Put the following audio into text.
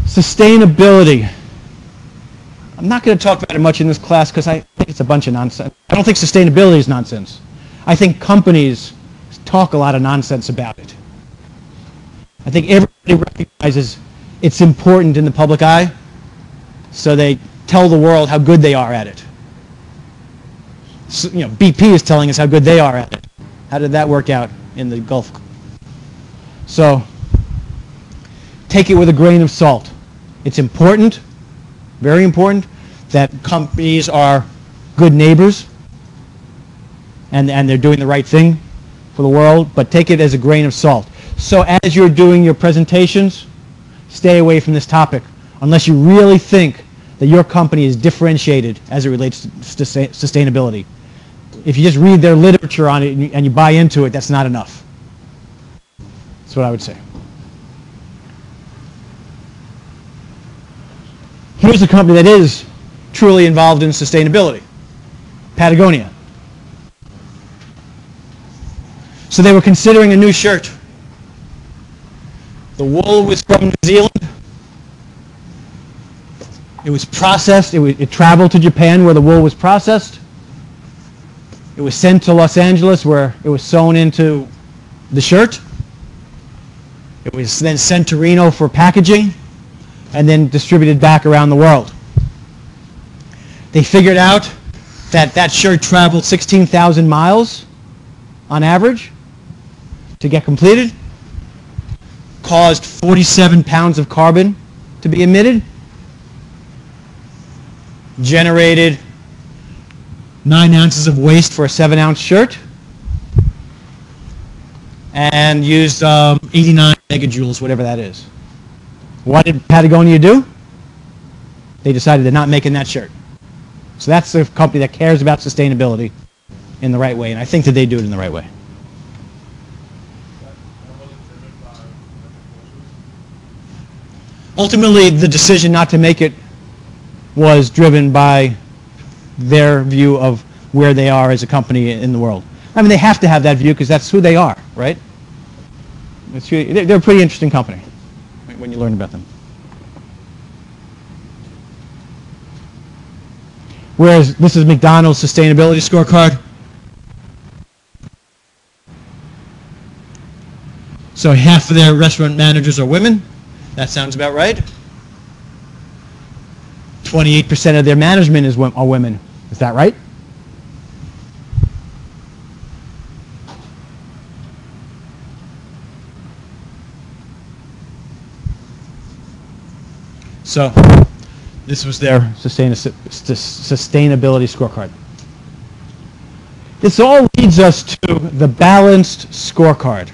Sustainability. I'm not going to talk about it much in this class because I think it's a bunch of nonsense. I don't think sustainability is nonsense. I think companies talk a lot of nonsense about it. I think everybody recognizes it's important in the public eye, so they tell the world how good they are at it. So, BP is telling us how good they are at it. How did that work out in the Gulf? So take it with a grain of salt. It's important, very important, that companies are good neighbors and they're doing the right thing for the world, but take it as a grain of salt. So as you're doing your presentations, stay away from this topic unless you really think that your company is differentiated as it relates to sustainability. If you just read their literature on it and you buy into it, that's not enough. That's what I would say. Here's a company that is truly involved in sustainability, Patagonia. So they were considering a new shirt. The wool was from New Zealand. It was processed. It traveled to Japan where the wool was processed. It was sent to Los Angeles where it was sewn into the shirt. It was then sent to Reno for packaging and then distributed back around the world. They figured out that that shirt traveled 16,000 miles on average to get completed, caused 47 pounds of carbon to be emitted, generated 9 ounces of waste for a 7-ounce shirt, and used 89 megajoules, whatever that is. What did Patagonia do? They decided they're not making that shirt. So that's a company that cares about sustainability in the right way, and I think that they do it in the right way. Ultimately, the decision not to make it was driven by their view of where they are as a company in the world. I mean, they have to have that view because that's who they are, right? They're a pretty interesting company when you learn about them. Whereas this is McDonald's sustainability scorecard. So half of their restaurant managers are women. That sounds about right. 28% of their management are women. Is that right? So this was their sustainability scorecard. This all leads us to the balanced scorecard.